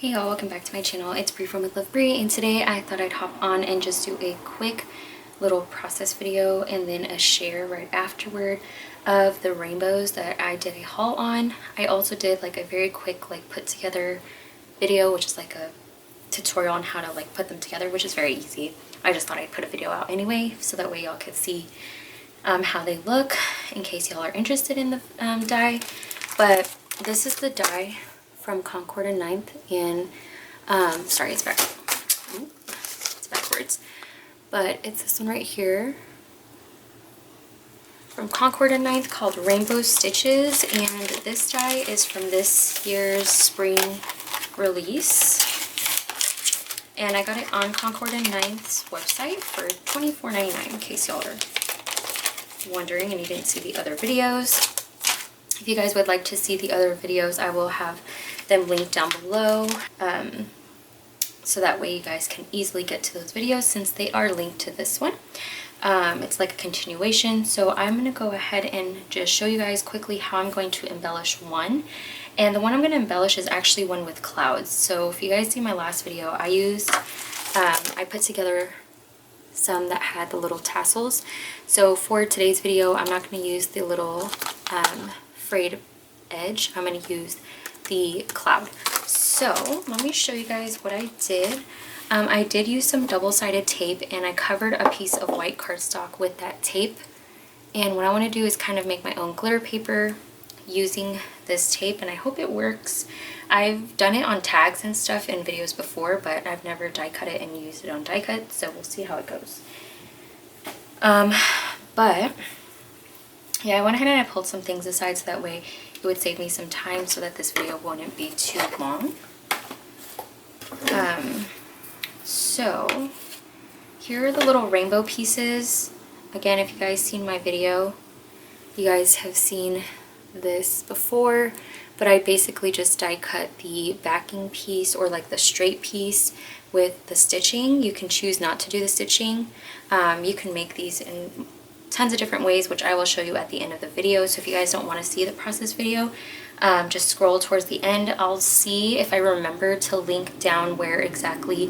Hey y'all, welcome back to my channel. It's Bree from With Love Bree, and today I thought I'd hop on and just do a quick little process video and then a share right afterward of the rainbows that I did a haul on. I also did like a very quick like put together video, which is like a tutorial on how to like put them together, which is very easy. I just thought I'd put a video out anyway so that way y'all could see how they look in case y'all are interested in the dye. But this is the dye from Concord and Ninth in, sorry, it's backwards, but it's this one right here from Concord and Ninth called Rainbow Stitches, and this dye is from this year's spring release, and I got it on Concord and Ninth's website for $24.99 in case y'all are wondering and you didn't see the other videos. If you guys would like to see the other videos, I will have them linked down below, so that way you guys can easily get to those videos since they are linked to this one. It's like a continuation, so I'm going to go ahead and just show you guys quickly how I'm going to embellish one. And the one I'm going to embellish is actually one with clouds. So if you guys see my last video, I put together some that had the little tassels. So for today's video, I'm not going to use the little frayed edge. I'm going to use the cloud. So let me show you guys what I did. I did use some double-sided tape, and I covered a piece of white cardstock with that tape. And what I want to do is kind of make my own glitter paper using this tape, and I hope it works. I've done it on tags and stuff in videos before, but I've never die cut it and used it on die cut, so we'll see how it goes. But yeah, I went ahead and I pulled some things aside so that way it would save me some time so that this video wouldn't be too long. So here are the little rainbow pieces. Again, if you guys seen my video, you guys have seen this before, but I basically just die cut the backing piece or like the straight piece with the stitching. You can choose not to do the stitching. You can make these in tons of different ways, which I will show you at the end of the video. So if you guys don't want to see the process video, just scroll towards the end. I'll see if I remember to link down where exactly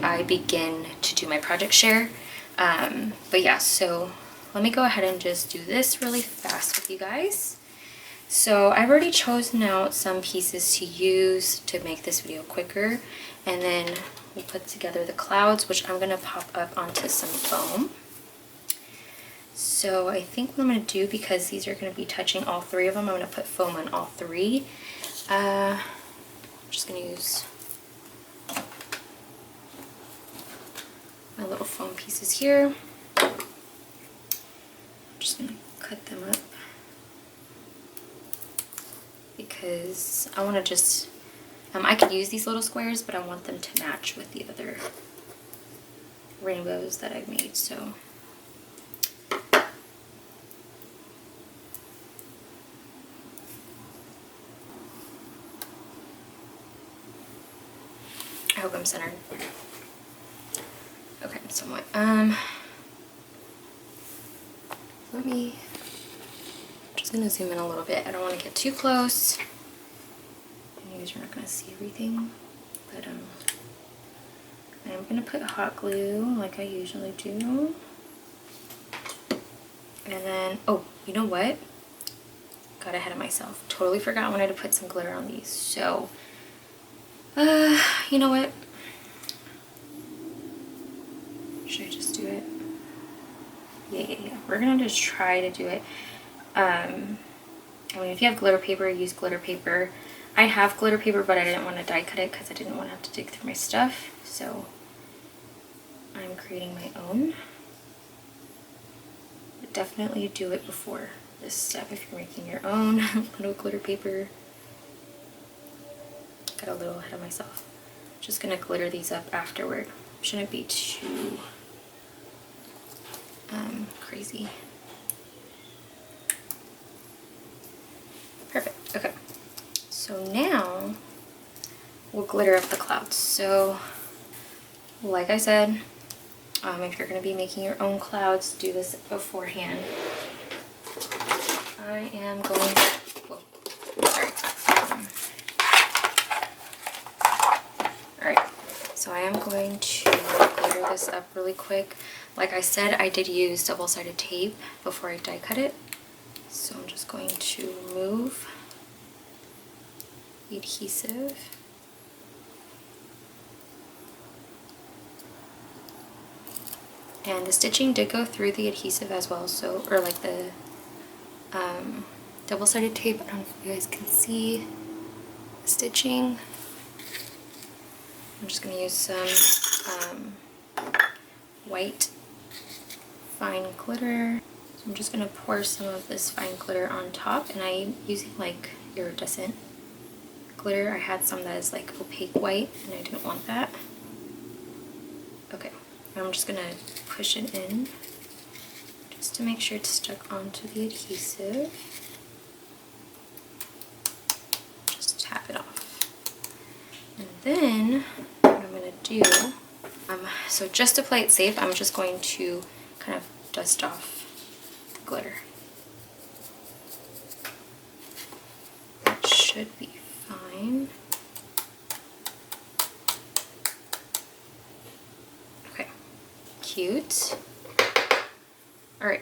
I begin to do my project share. But yeah, so let me go ahead and just do this really fast with you guys. So I've already chosen out some pieces to use to make this video quicker, and then we'll put together the clouds, which I'm going to pop up onto some foam. So I think what I'm going to do, because these are going to be touching all three of them, I'm going to put foam on all three. I'm just going to use my little foam pieces here. I'm just going to cut them up because I want to just, I could use these little squares, but I want them to match with the other rainbows that I've made. So I hope I'm centered. Okay, somewhat. Just gonna zoom in a little bit. I don't want to get too close. And you guys are not gonna see everything, but I'm gonna put hot glue like I usually do. And then, oh, you know what? Got ahead of myself. Totally forgot I wanted to put some glitter on these. So you know what? Should I just do it? Yeah. We're gonna just try to do it. I mean, if you have glitter paper, use glitter paper. I have glitter paper, but I didn't want to die cut it because I didn't want to have to dig through my stuff. So I'm creating my own. But definitely do it before this step if you're making your own little glitter paper. Got a little ahead of myself. Just gonna glitter these up afterward. Shouldn't be too crazy. Perfect. Okay. So now we'll glitter up the clouds. So like I said, if you're gonna be making your own clouds, do this beforehand. I am going, whoa, sorry. am going to glitter this up really quick. Like I said, I did use double-sided tape before I die cut it. So I'm just going to remove the adhesive. And the stitching did go through the adhesive as well, so, or like the double-sided tape. I don't know if you guys can see the stitching. I'm just going to use some white fine glitter. So I'm just going to pour some of this fine glitter on top, and I'm using like iridescent glitter. I had some that is like opaque white, and I didn't want that. Okay, and I'm just going to push it in just to make sure it's stuck onto the adhesive. Just tap it off. And then what I'm going to do, so just to play it safe, I'm just going to kind of dust off the glitter. That should be fine. Okay, cute. Alright,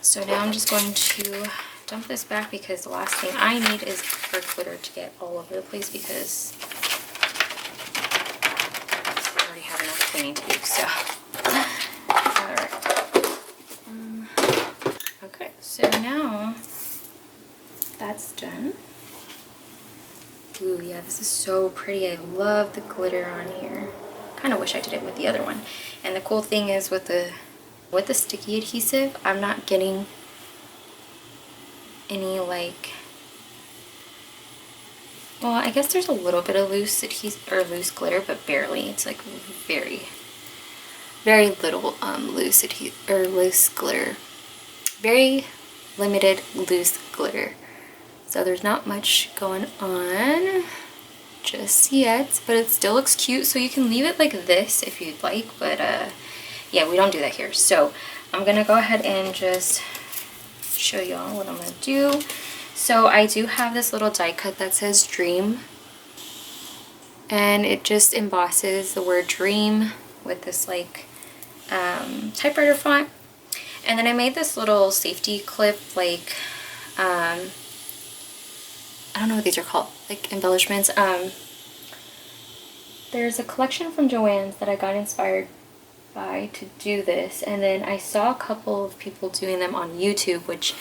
so now I'm just going to dump this back because the last thing I need is for glitter to get all over the place because I already have enough cleaning to do, so. Alright. Okay, so now that's done. Ooh, yeah, this is so pretty. I love the glitter on here. Kind of wish I did it with the other one. And the cool thing is with the sticky adhesive, I'm not getting any like, well, I guess there's a little bit of loose adhesive or loose glitter, but barely. It's like very little loose adhesive or loose glitter. Very limited loose glitter. So there's not much going on just yet, but it still looks cute. So you can leave it like this if you'd like, but yeah, we don't do that here. So I'm gonna go ahead and just show y'all what I'm gonna do. So I do have this little die cut that says dream, and it just embosses the word dream with this like typewriter font. And then I made this little safety clip, like I don't know what these are called, like embellishments. There's a collection from Joann's that I got inspired by to do this, and then I saw a couple of people doing them on YouTube, which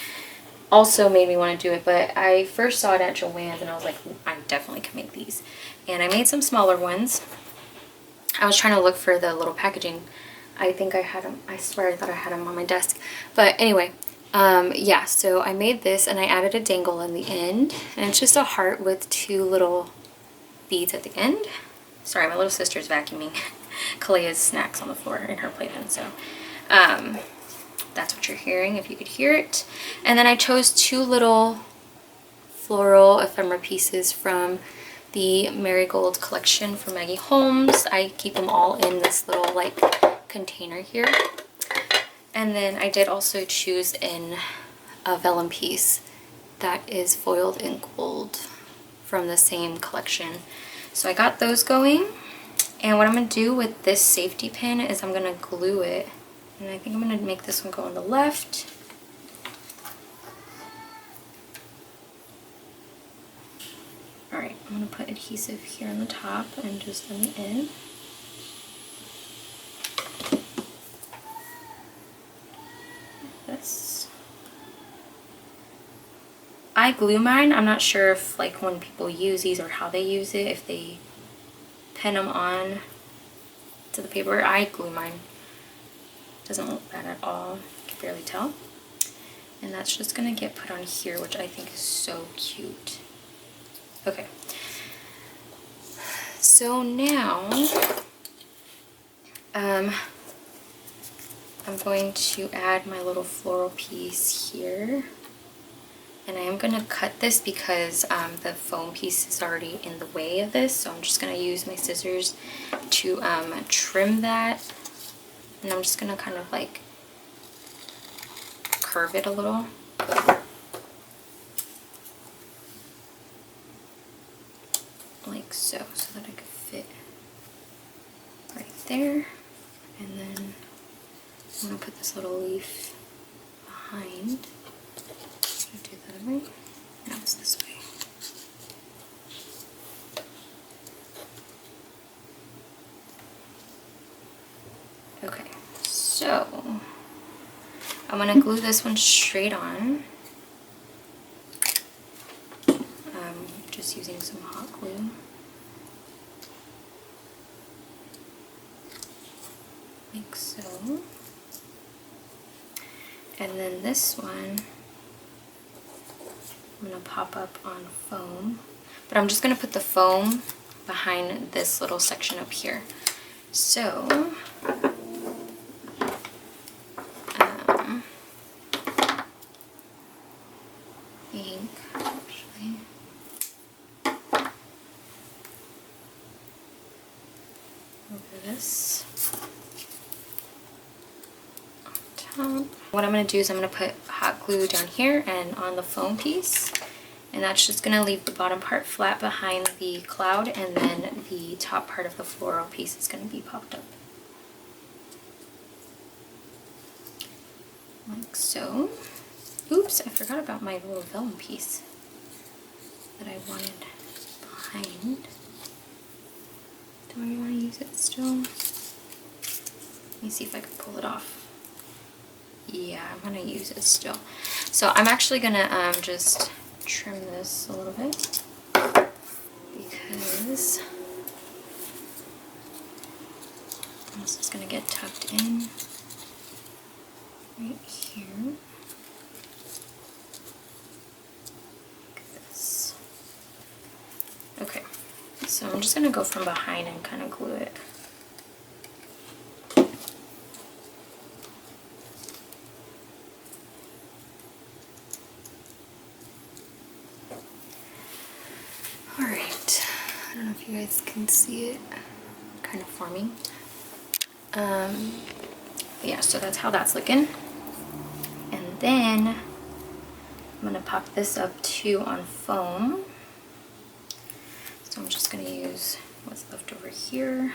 also made me want to do it. But I first saw it at Joann's and I was like, I definitely can make these. And I made some smaller ones. I was trying to look for the little packaging. I think I had them, I swear I thought I had them on my desk. But anyway, yeah, so I made this and I added a dangle in the end, and it's just a heart with two little beads at the end. Sorry, my little sister's vacuuming Kalea's snacks on the floor in her playpen, so that's what you're hearing if you could hear it. And then I chose two little floral ephemera pieces from the Marigold collection from Maggie Holmes. I keep them all in this little like container here. And then I did also choose in a vellum piece that is foiled in gold from the same collection. So I got those going. And what I'm going to do with this safety pin is I'm going to glue it. And I think I'm going to make this one go on the left. Alright, I'm going to put adhesive here on the top and just on the end. This. I glue mine. I'm not sure if like when people use these or how they use it, if they pin them on to the paper. I glue mine. Doesn't look bad at all. You can barely tell. And that's just gonna get put on here, which I think is so cute. Okay. So now I'm going to add my little floral piece here. And I am going to cut this because the foam piece is already in the way of this. So I'm just going to use my scissors to trim that. And I'm just going to kind of like curve it a little. Like so, so that I could fit right leaf behind. Should I do it the other way? No, it's this way. Okay, so I'm gonna glue this one straight on. Just using some hot glue. Like so. And then this one, I'm gonna pop up on foam, but I'm just gonna put the foam behind this little section up here. So, ink, actually. Over this on top. What I'm going to do is I'm going to put hot glue down here and on the foam piece, and that's just going to leave the bottom part flat behind the cloud, and then the top part of the floral piece is going to be popped up. Like so. Oops, I forgot about my little vellum piece that I wanted behind. Do I want to use it still? Let me see if I can pull it off. Yeah, I'm going to use it still. So I'm actually going to just trim this a little bit because this is going to get tucked in right here. Like this. Okay. So I'm just going to go from behind and kind of glue it. Alright, I don't know if you guys can see it kind of forming. Yeah, so that's how that's looking. And then I'm going to pop this up too on foam. So I'm just going to use what's left over here.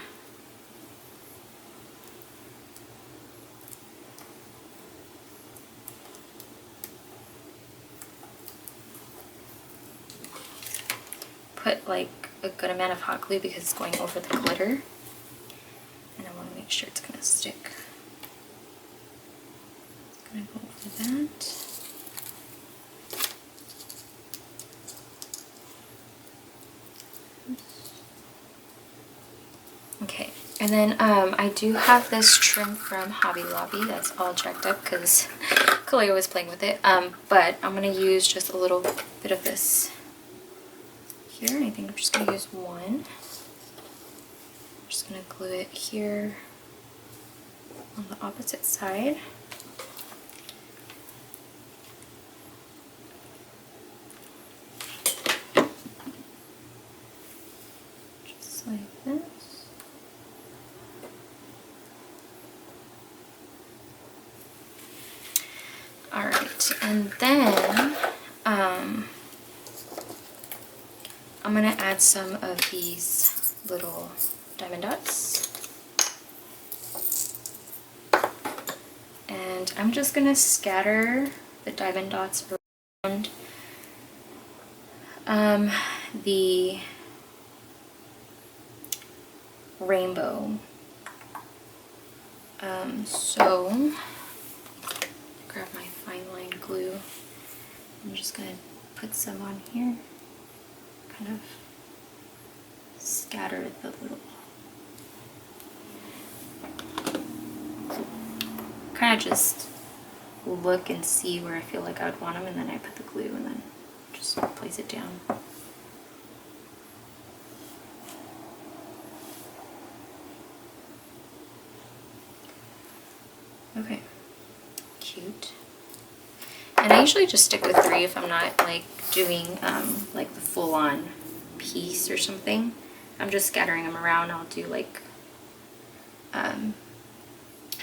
Put like a good amount of hot glue because it's going over the glitter. And I want to make sure it's going to stick. It's going to go over that. Okay, and then I do have this trim from Hobby Lobby that's all jacked up because Kalia was playing with it. But I'm going to use just a little bit of this here, and I think I'm just going to use one. I'm just going to glue it here on the opposite side. Just like this. Alright, and then I'm going to add some of these little diamond dots. And I'm just going to scatter the diamond dots around the rainbow. So grab my fine line glue. I'm just going to put some on here. Kind of scatter the little, kind of just look and see where I feel like I would want them, and then I put the glue and then just place it down. Okay, cute. And I usually just stick with 3 if I'm not like doing like the full-on piece or something. I'm just scattering them around. I'll do like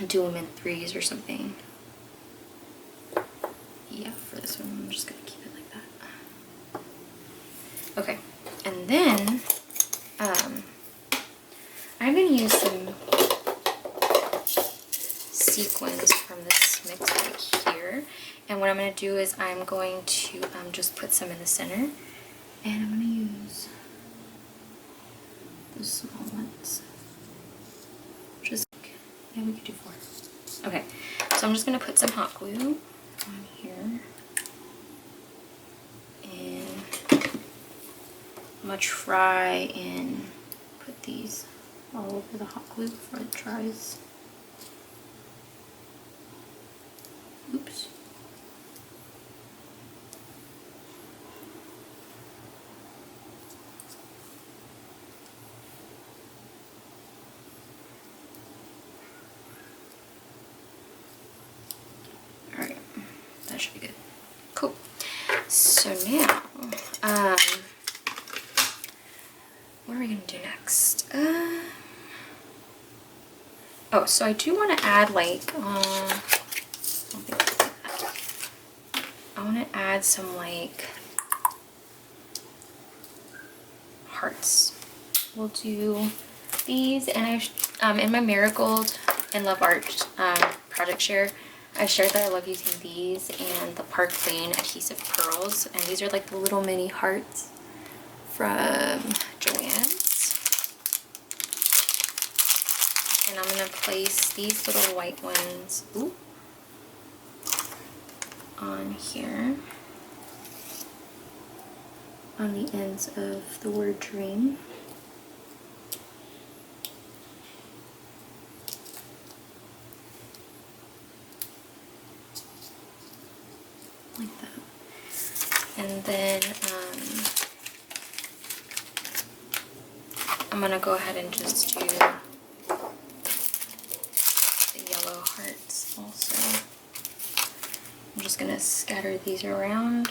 do them in 3s or something. Yeah, for this one I'm just gonna keep it like that. Okay, and then I'm gonna use some sequins from this Chapter. And what I'm going to do is I'm going to just put some in the center. And I'm going to use the small ones. Just, yeah, we could do 4. Okay, so I'm just going to put some hot glue on here. And I'm going to try and put these all over the hot glue before it dries. Oops. Alright, that should be good. Cool. So now, what are we going to do next? Oh, so I do want to add like, I want to add some like hearts. We'll do these, and in my Marigold and Love Art project share, I shared that I love using these and the Park Lane adhesive pearls, and these are like the little mini hearts from Joann's. And I'm going to place these little white ones on here, on the ends of the word dream. Like that. And then I'm going to go ahead and just do yellow hearts also. I'm just going to scatter these around.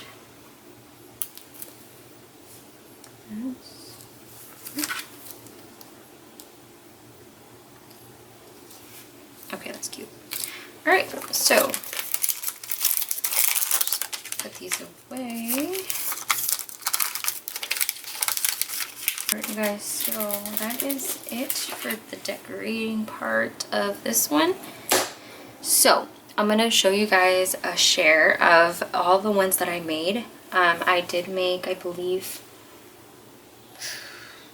Okay, that's cute. Alright, so just put these away. Alright, you guys, so that is it for the decorating part of this one. So I'm going to show you guys a share of all the ones that I made. I did make, I believe,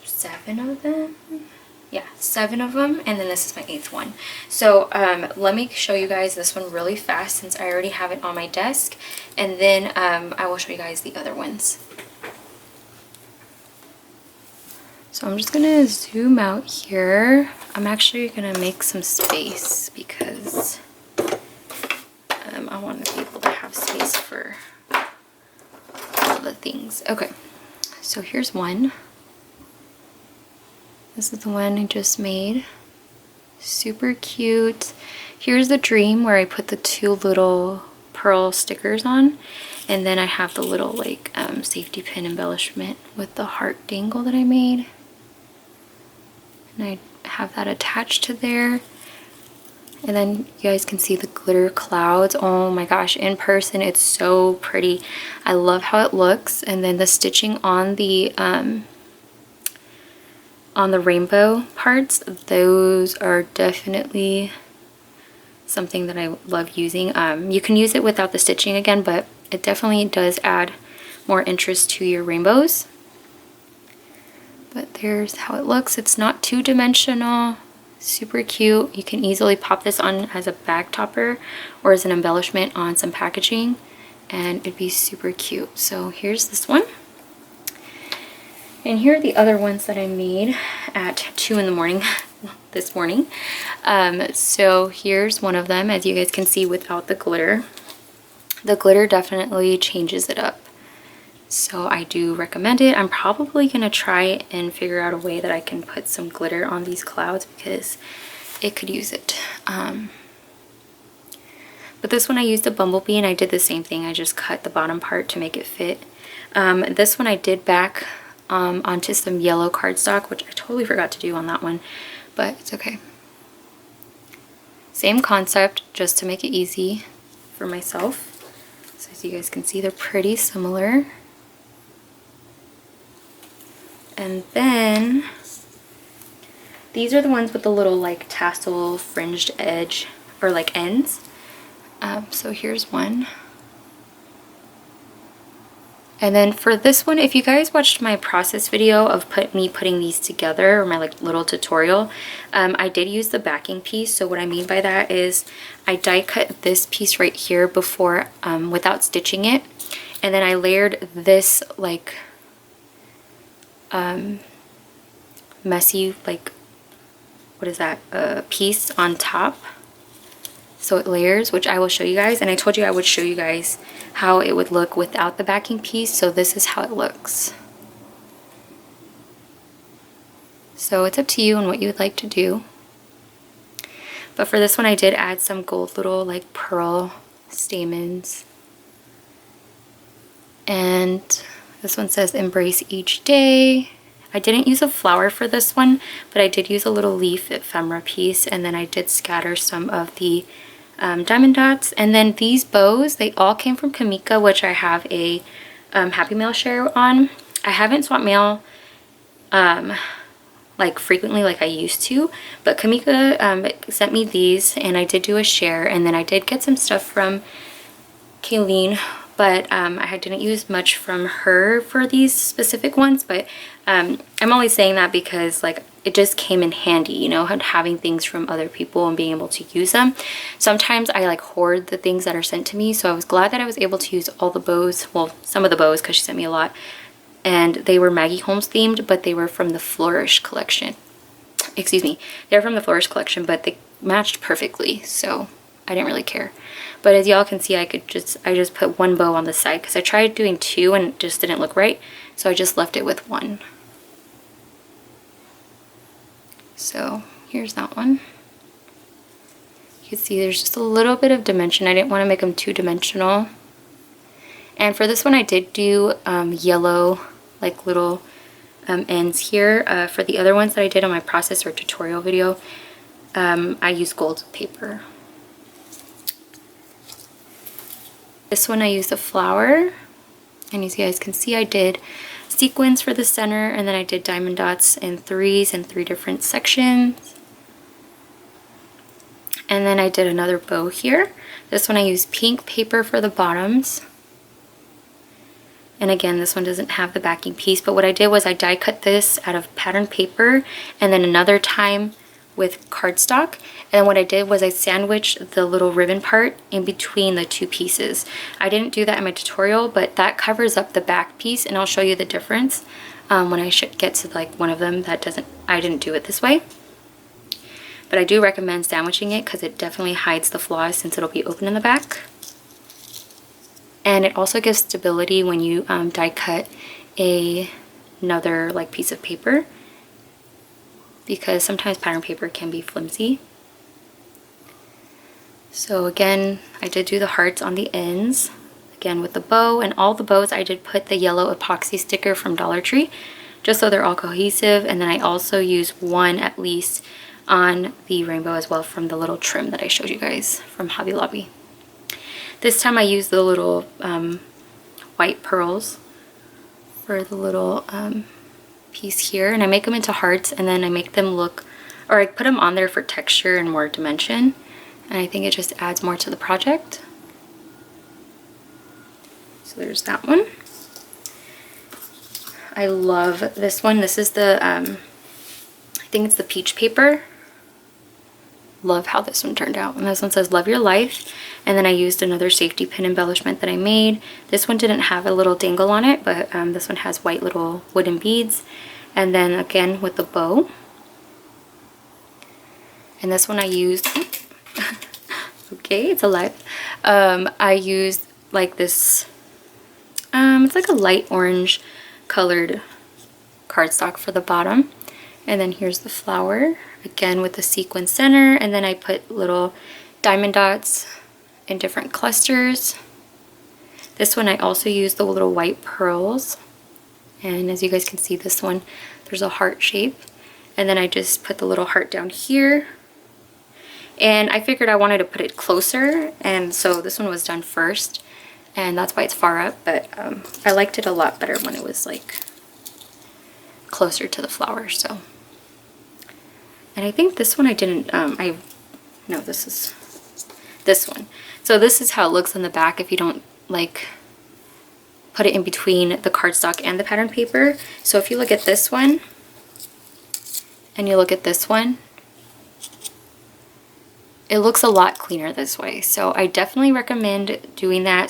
7 of them. Yeah, 7 of them, and then this is my 8th one. So let me show you guys this one really fast since I already have it on my desk, and then I will show you guys the other ones. So I'm just gonna zoom out here. I'm actually gonna make some space because I want to be able to have space for all the things. Okay, so here's one. This is the one I just made. Super cute. Here's the dream where I put the 2 little pearl stickers on, and then I have the little like safety pin embellishment with the heart dangle that I made. And I have that attached to there. And then you guys can see the glitter clouds. Oh my gosh, in person it's so pretty. I love how it looks. And then the stitching on the rainbow parts, those are definitely something that I love using. You can use it without the stitching again, but it definitely does add more interest to your rainbows. But there's how it looks. It's not two-dimensional, super cute. You can easily pop this on as a bag topper or as an embellishment on some packaging, and it'd be super cute. So here's this one. And here are the other ones that I made at 2 in the morning this morning. So here's one of them, as you guys can see, without the glitter. The glitter definitely changes it up. So I do recommend it. I'm probably gonna try and figure out a way that I can put some glitter on these clouds because it could use it. But this one I used a bumblebee, and I did the same thing. I just cut the bottom part to make it fit. This one I did back onto some yellow cardstock, which I totally forgot to do on that one, but it's okay. Same concept, just to make it easy for myself. So as you guys can see, they're pretty similar. And then these are the ones with the little like tassel fringed edge or like ends. So here's one. And then for this one, if you guys watched my process video of me putting these together, or my like little tutorial, I did use the backing piece. So what I mean by that is I die cut this piece right here before, without stitching it. And then I layered this like messy, like, what is that, piece on top. So it layers, which I will show you guys. And I told you I would show you guys how it would look without the backing piece. So this is how it looks. So it's up to you and what you would like to do. But for this one, I did add some gold little like pearl stamens. And this one says embrace each day. I didn't use a flower for this one, but I did use a little leaf ephemera piece, and then I did scatter some of the diamond dots. And then these bows, they all came from Kamika, which I have a Happy Mail share on. I haven't swapped mail like frequently like I used to, but Kamika sent me these, and I did do a share. And then I did get some stuff from Kayleen, but I didn't use much from her for these specific ones. But I'm only saying that because like it just came in handy, you know, having things from other people and being able to use them. Sometimes I like hoard the things that are sent to me, so I was glad that I was able to use all the bows, well, some of the bows, because she sent me a lot, and they were Maggie Holmes themed, but they were from the Flourish collection. Excuse me, they're from the Flourish collection, but they matched perfectly, so I didn't really care. But as y'all can see, I just put one bow on the side because I tried doing two and it just didn't look right, so I just left it with one. So here's that one. You can see there's just a little bit of dimension. I didn't want to make them too dimensional. And for this one, I did do yellow, like little ends here. For the other ones that I did on my process or tutorial video, I used gold paper. This one I used a flower, and as you guys can see, I did sequins for the center, and then I did diamond dots in threes in 3 different sections. And then I did another bow here. This one I used pink paper for the bottoms. And again, this one doesn't have the backing piece, but what I did was I die cut this out of patterned paper, and then another time with cardstock. And what I did was I sandwiched the little ribbon part in between the 2 pieces. I didn't do that in my tutorial, but that covers up the back piece, and I'll show you the difference when I get to like one of them that doesn't, I didn't do it this way. But I do recommend sandwiching it because it definitely hides the flaws since it'll be open in the back. And it also gives stability when you die cut another like piece of paper, because sometimes pattern paper can be flimsy. So again, I did do the hearts on the ends, again with the bow, and all the bows I did put the yellow epoxy sticker from Dollar Tree, just so they're all cohesive. And then I also use one at least on the rainbow as well from the little trim that I showed you guys from Hobby Lobby. This time I used the little white pearls for the little piece here, and I make them into hearts, and then I make them look, or I put them on there for texture and more dimension, and I think it just adds more to the project. So there's that one. I love this one. This is the I think it's the peach paper. Love how this one turned out. And this one says love your life, and then I used another safety pin embellishment that I made. This one didn't have a little dangle on it, but this one has white little wooden beads, and then again with the bow. And this one I used okay, it's alive. I used like this it's like a light orange colored cardstock for the bottom, and then here's the flower again with the sequin center, and then I put little diamond dots in different clusters. This one I also used the little white pearls, and as you guys can see, this one there's a heart shape, and then I just put the little heart down here, and I figured I wanted to put it closer, and so this one was done first, and that's why it's far up. But I liked it a lot better when it was like closer to the flower. So, and I think this one I didn't, no, this is this one. So this is how it looks on the back if you don't like put it in between the cardstock and the pattern paper. So if you look at this one and you look at this one, it looks a lot cleaner this way. So I definitely recommend doing that,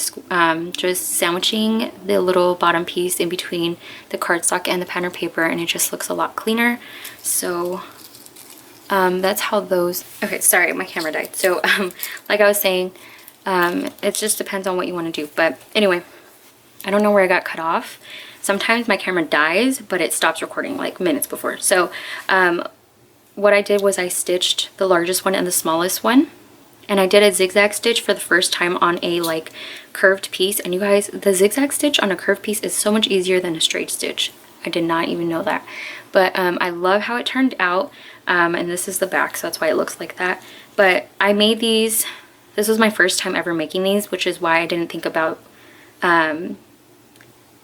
just sandwiching the little bottom piece in between the cardstock and the pattern paper, and it just looks a lot cleaner. So that's how those, okay, sorry, my camera died. So like I was saying, it just depends on what you want to do. But anyway, I don't know where I got cut off. Sometimes my camera dies, but it stops recording like minutes before. So what I did was I stitched the largest one and the smallest one, and I did a zigzag stitch for the first time on a like curved piece. And you guys, the zigzag stitch on a curved piece is so much easier than a straight stitch. I did not even know that, but I love how it turned out. And this is the back, so that's why it looks like that. But I made these, this was my first time ever making these, which is why I didn't think about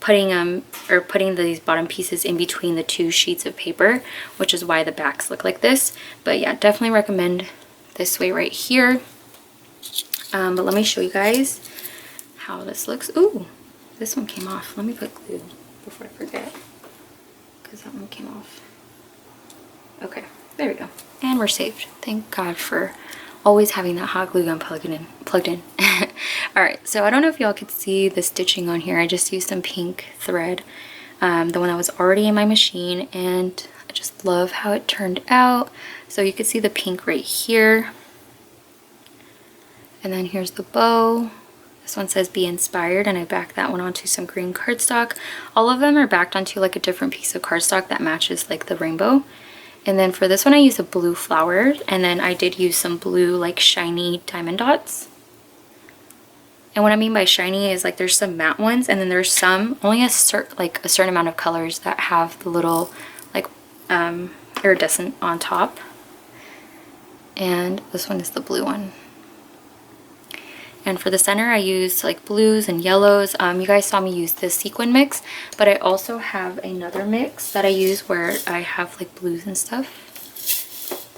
putting these bottom pieces in between the two sheets of paper, which is why the backs look like this. But yeah, definitely recommend this way right here. But let me show you guys how this looks. Ooh, this one came off. Let me put glue before I forget, because that one came off. Okay, there we go. And we're saved. Thank God for always having that hot glue gun plugged in. All right, so I don't know if y'all could see the stitching on here. I just used some pink thread, the one that was already in my machine, and I just love how it turned out. So you could see the pink right here, and then here's the bow. This one says be inspired, and I backed that one onto some green cardstock. All of them are backed onto like a different piece of cardstock that matches like the rainbow. And then for this one I used a blue flower, and then I did use some blue like shiny diamond dots. And what I mean by shiny is like there's some matte ones, and then there's some, only a certain amount of colors that have the little like iridescent on top. And this one is the blue one. And for the center I used like blues and yellows. You guys saw me use this sequin mix, but I also have another mix that I use where I have like blues and stuff.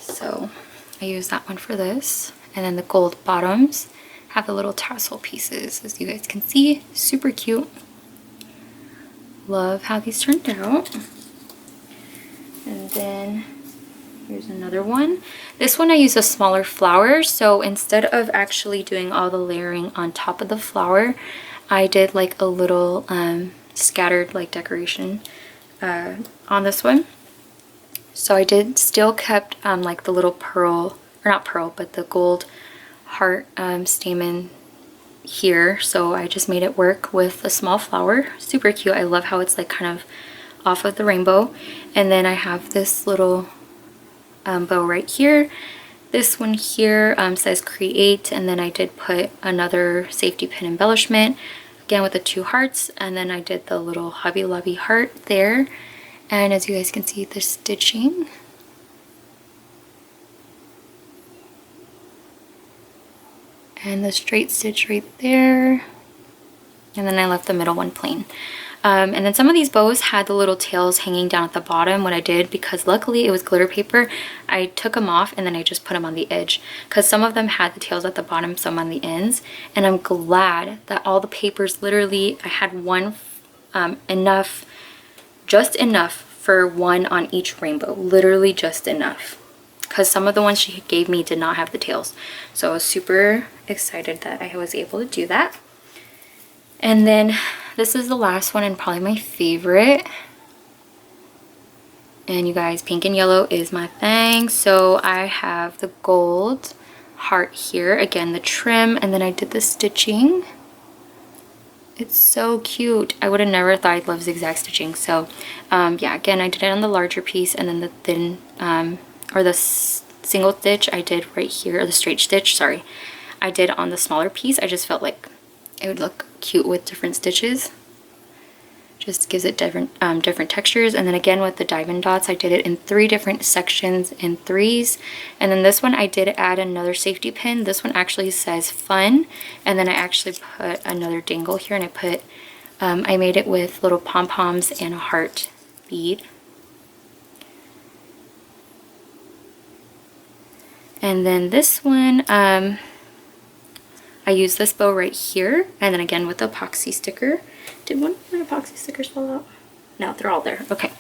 So I use that one for this. And then the gold bottoms have the little tassel pieces, as you guys can see. Super cute. Love how these turned out. And then here's another one. This one I use a smaller flower, so instead of actually doing all the layering on top of the flower, I did like a little scattered like decoration on this one. So I did still kept like the little pearl, or not pearl, but the gold heart stamen here. So I just made it work with a small flower. Super cute. I love how it's like kind of off of the rainbow. And then I have this little bow right here. This one here says create, and then I did put another safety pin embellishment again with the two hearts, and then I did the little Hobby Lobby heart there. And as you guys can see, the stitching, and the straight stitch right there, and then I left the middle one plain. And then some of these bows had the little tails hanging down at the bottom. What I did, because luckily it was glitter paper, I took them off and then I just put them on the edge, because some of them had the tails at the bottom, some on the ends. And I'm glad that all the papers, literally I had one just enough for one on each rainbow, literally just enough, because some of the ones she gave me did not have the tails. So I was super excited that I was able to do that. And then this is the last one and probably my favorite. And you guys, pink and yellow is my thing. So I have the gold heart here, again the trim, and then I did the stitching. It's so cute. I would have never thought I'd love zigzag stitching. So yeah, again I did it on the larger piece, and then the thin or the single stitch I did right here, or the straight stitch, sorry, I did on the smaller piece. I just felt like it would look cute with different stitches. Just gives it different textures. And then again with the diamond dots, I did it in 3 different sections in 3s. And then this one I did add another safety pin. This one actually says fun, and then I actually put another dangle here, and I put I made it with little pom-poms and a heart bead. And then this one I use this bow right here, and then again with the epoxy sticker. Did one of my epoxy stickers fall out? No, they're all there. Okay.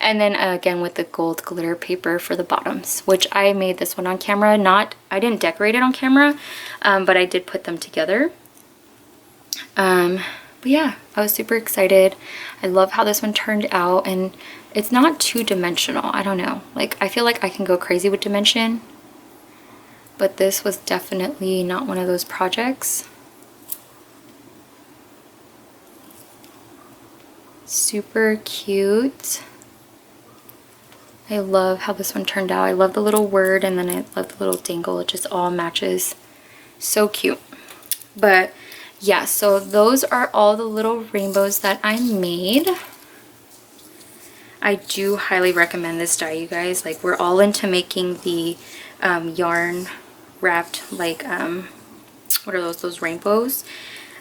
And then again with the gold glitter paper for the bottoms, which I made this one on camera. I didn't decorate it on camera, but I did put them together. But yeah, I was super excited. I love how this one turned out, and it's not too dimensional. I don't know. Like, I feel like I can go crazy with dimension, but this was definitely not one of those projects. Super cute. I love how this one turned out. I love the little word, and then I love the little dangle. It just all matches. So cute. But yeah, so those are all the little rainbows that I made. I do highly recommend this die, you guys. Like, we're all into making the yarn wrapped, like, what are those rainbows?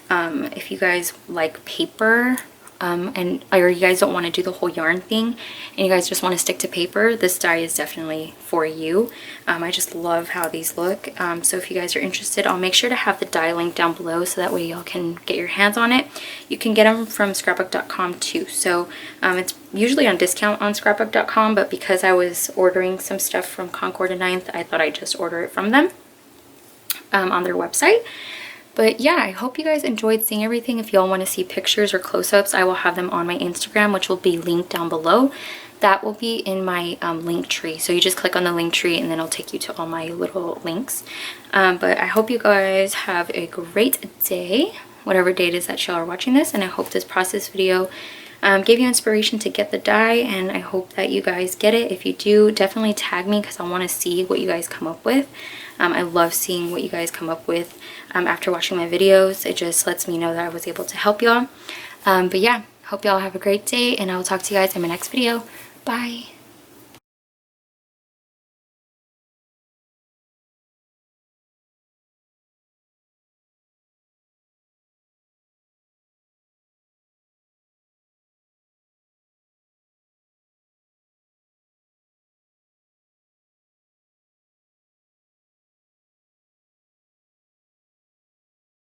If you guys like paper, or you guys don't want to do the whole yarn thing and you guys just want to stick to paper, this die is definitely for you. I just love how these look. So if you guys are interested, I'll make sure to have the die link down below so that way y'all can get your hands on it. You can get them from scrapbook.com too. So it's usually on discount on scrapbook.com, but because I was ordering some stuff from Concord and 9th, I thought I'd just order it from them on their website. But yeah, I hope you guys enjoyed seeing everything. If y'all want to see pictures or close-ups, I will have them on my Instagram, which will be linked down below. That will be in my link tree. So you just click on the link tree and then it'll take you to all my little links. But I hope you guys have a great day, whatever day it is that y'all are watching this. And I hope this process video gave you inspiration to get the die, and I hope that you guys get it. If you do, definitely tag me because I want to see what you guys come up with. I love seeing what you guys come up with after watching my videos. It just lets me know that I was able to help y'all. But yeah, hope y'all have a great day, and I will talk to you guys in my next video. Bye!